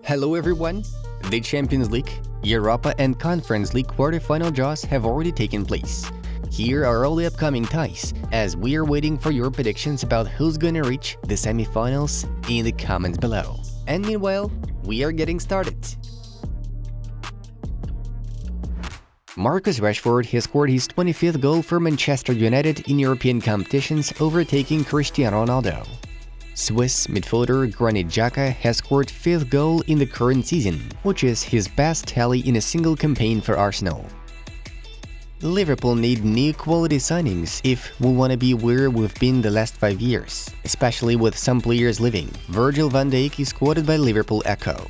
Hello everyone! The Champions League, Europa and Conference League quarterfinal draws have already taken place. Here are all the upcoming ties, as we are waiting for your predictions about who's gonna reach the semifinals in the comments below. And meanwhile, we are getting started. Marcus Rashford has scored his 25th goal for Manchester United in European competitions, overtaking Cristiano Ronaldo. Swiss midfielder Granit Xhaka has scored 5th goal in the current season, which is his best tally in a single campaign for Arsenal. Liverpool need new quality signings if we want to be where we've been the last 5 years, especially with some players leaving. Virgil van Dijk is quoted by Liverpool Echo.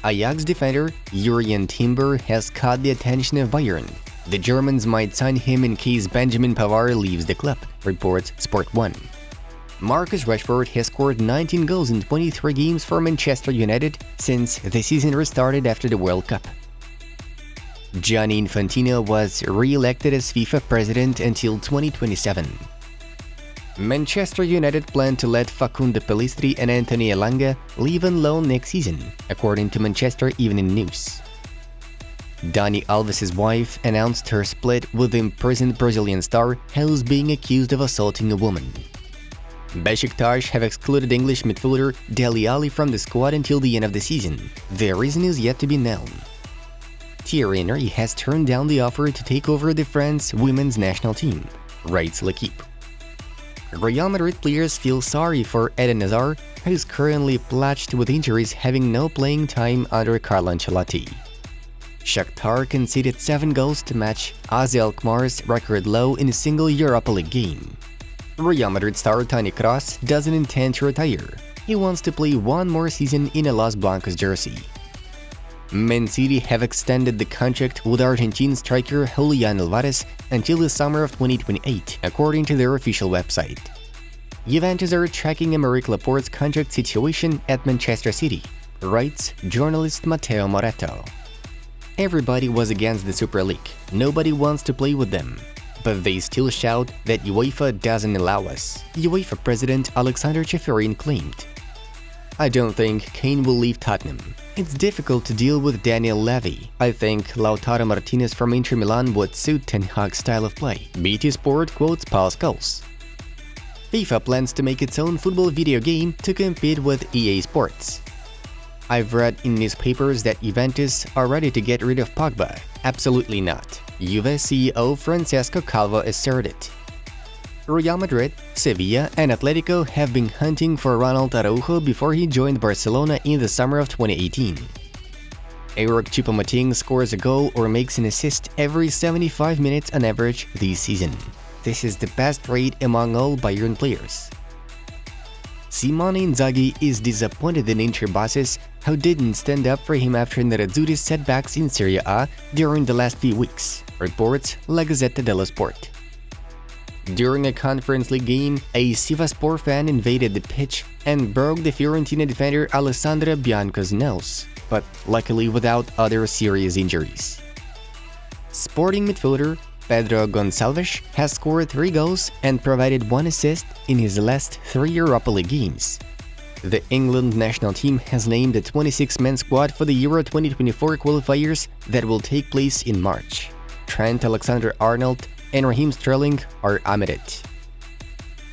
Ajax defender Jurrien Timber has caught the attention of Bayern. The Germans might sign him in case Benjamin Pavard leaves the club, reports Sport 1. Marcus Rashford has scored 19 goals in 23 games for Manchester United since the season restarted after the World Cup. Gianni Infantino was re-elected as FIFA president until 2027. Manchester United plan to let Facundo Pellistri and Anthony Elanga leave on loan next season, according to Manchester Evening News. Dani Alves' wife announced her split with the imprisoned Brazilian star, who's being accused of assaulting a woman. Besiktas have excluded English midfielder Dele Alli from the squad until the end of the season. The reason is yet to be known. Thierry Henry has turned down the offer to take over the France women's national team, writes L'Equipe. Real Madrid players feel sorry for Eden Hazard, who is currently plagued with injuries, having no playing time under Carlo Ancelotti. Shakhtar conceded 7 goals to match AZ Alkmaar's record low in a single Europa League game. Real Madrid star Toni Kroos doesn't intend to retire. He wants to play one more season in a Los Blancos jersey. Man City have extended the contract with Argentine striker Julian Alvarez until the summer of 2028, according to their official website. Juventus are tracking Aymeric Laporte's contract situation at Manchester City, writes journalist Matteo Moretto. Everybody was against the Super League. Nobody wants to play with them. But they still shout that UEFA doesn't allow us, UEFA president Alexander Ceferin claimed. I don't think Kane will leave Tottenham. It's difficult to deal with Daniel Levy. I think Lautaro Martinez from Inter Milan would suit Ten Hag's style of play. BT Sport quotes Paul Scholes. FIFA plans to make its own football video game to compete with EA Sports. I've read in newspapers that Juventus are ready to get rid of Pogba. Absolutely not, Juve CEO Francesco Calvo asserted. Real Madrid, Sevilla and Atletico have been hunting for Ronald Araujo before he joined Barcelona in the summer of 2018. Eric Choupo-Moting scores a goal or makes an assist every 75 minutes on average this season. This is the best rate among all Bayern players. Simone Inzaghi is disappointed in Inter bosses who didn't stand up for him after Nerazzurri's setbacks in Serie A during the last few weeks, reports La Gazzetta dello Sport. During a Conference League game, a Sivasspor fan invaded the pitch and broke the Fiorentina defender Alessandra Bianco's nose, but luckily without other serious injuries. Sporting midfielder Pedro Gonçalves has scored 3 goals and provided 1 assist in his last 3 Europa League games. The England national team has named a 26-man squad for the Euro 2024 qualifiers that will take place in March. Trent Alexander-Arnold and Raheem Sterling are omitted.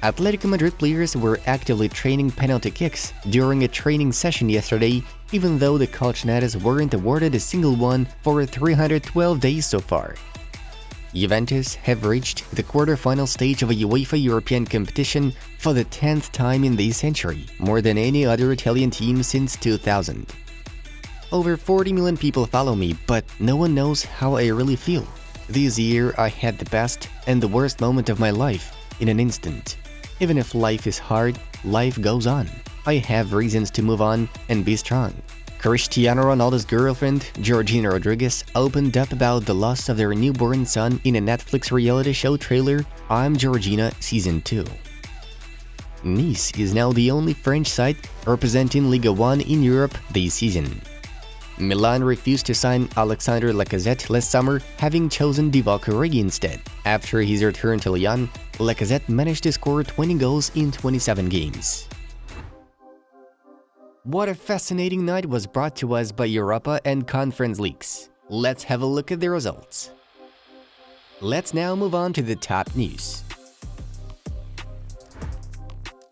Atletico Madrid players were actively training penalty kicks during a training session yesterday, even though the Colchonetas weren't awarded a single one for 312 days so far. Juventus have reached the quarter-final stage of a UEFA European competition for the 10th time in this century, more than any other Italian team since 2000. Over 40 million people follow me, but no one knows how I really feel. This year I had the best and the worst moment of my life in an instant. Even if life is hard, life goes on. I have reasons to move on and be strong. Cristiano Ronaldo's girlfriend, Georgina Rodriguez, opened up about the loss of their newborn son in a Netflix reality show trailer, I'm Georgina Season 2. Nice is now the only French side representing Ligue 1 in Europe this season. Milan refused to sign Alexandre Lacazette last summer, having chosen Divock Origi instead. After his return to Lyon, Lacazette managed to score 20 goals in 27 games. What a fascinating night was brought to us by Europa and Conference Leagues. Let's have a look at the results. Let's now move on to the top news.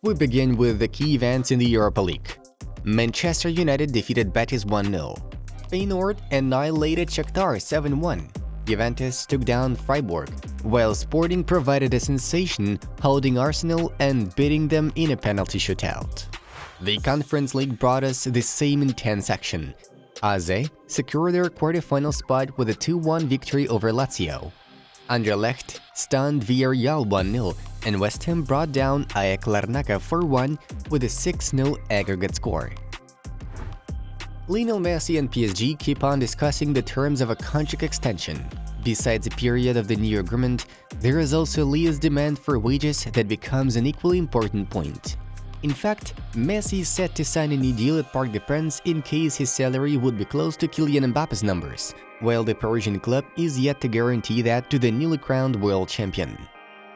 We begin with the key events in the Europa League. Manchester United defeated Betis 1-0. Feyenoord annihilated Shakhtar 7-1. Juventus took down Freiburg, while Sporting provided a sensation, holding Arsenal and beating them in a penalty shootout. The Conference League brought us the same intense action. AZ secured their quarterfinal spot with a 2-1 victory over Lazio. Anderlecht stunned Villarreal 1-0, and West Ham brought down AEK Larnaca 4-1 with a 6-0 aggregate score. Lionel Messi and PSG keep on discussing the terms of a contract extension. Besides the period of the new agreement, there is also Leo's demand for wages that becomes an equally important point. In fact, Messi is set to sign a new deal at Parc in case his salary would be close to Kylian Mbappe's numbers, while the Parisian club is yet to guarantee that to the newly crowned world champion.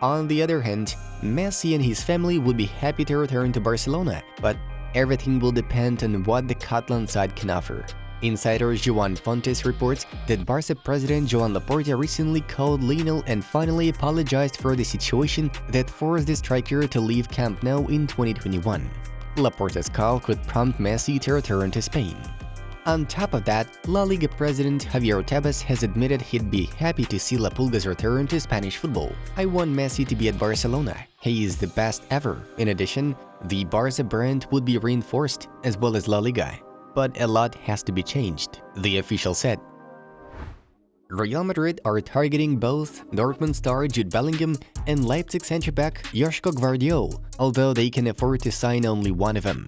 On the other hand, Messi and his family would be happy to return to Barcelona, but everything will depend on what the Catalan side can offer. Insider Joan Fontes reports that Barca president Joan Laporta recently called Lionel and finally apologized for the situation that forced the striker to leave Camp Nou in 2021. Laporta's call could prompt Messi to return to Spain. On top of that, La Liga president Javier Tebas has admitted he'd be happy to see La Pulga's return to Spanish football. "I want Messi to be at Barcelona. He is the best ever." In addition, the Barca brand would be reinforced, as well as La Liga. But a lot has to be changed, the official said. Real Madrid are targeting both Dortmund star Jude Bellingham and Leipzig centre-back Joško Gvardiol, although they can afford to sign only one of them.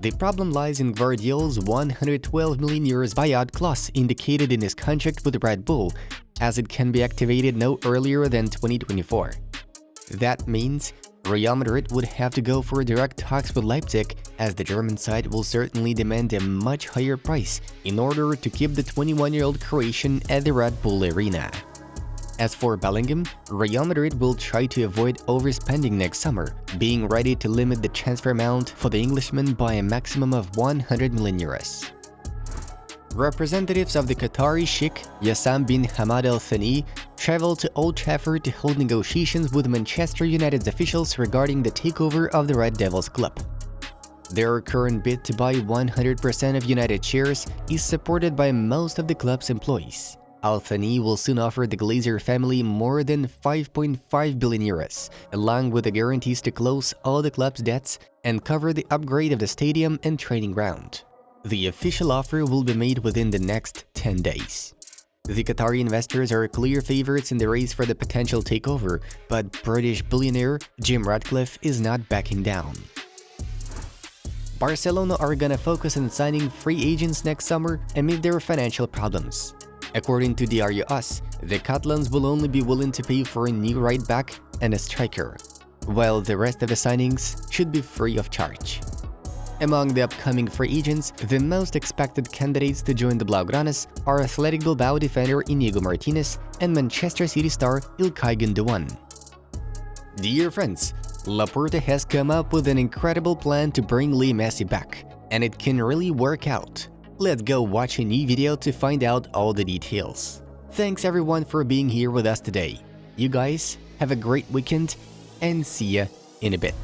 The problem lies in Gvardiol's €112 million buyout clause indicated in his contract with Red Bull, as it can be activated no earlier than 2024. That means Real Madrid would have to go for direct talks with Leipzig, as the German side will certainly demand a much higher price in order to keep the 21-year-old Croatian at the Red Bull Arena. As for Bellingham, Real Madrid will try to avoid overspending next summer, being ready to limit the transfer amount for the Englishman by a maximum of €100 million. Representatives of the Qatari Sheikh Yassam bin Hamad Al Thani traveled to Old Trafford to hold negotiations with Manchester United's officials regarding the takeover of the Red Devils club. Their current bid to buy 100% of United shares is supported by most of the club's employees. Al Thani will soon offer the Glazer family more than €5.5 billion, along with the guarantees to close all the club's debts and cover the upgrade of the stadium and training ground. The official offer will be made within the next 10 days. The Qatari investors are clear favorites in the race for the potential takeover, but British billionaire Jim Ratcliffe is not backing down. Barcelona are gonna focus on signing free agents next summer amid their financial problems. According to Diario AS, the Catalans will only be willing to pay for a new right-back and a striker, while the rest of the signings should be free of charge. Among the upcoming free agents, the most expected candidates to join the Blaugranas are Athletic Bilbao defender Inigo Martinez and Manchester City star İlkay Gündoğan. Dear friends, Laporta has come up with an incredible plan to bring Lionel Messi back, and it can really work out. Let's go watch a new video to find out all the details. Thanks everyone for being here with us today. You guys have a great weekend and see ya in a bit.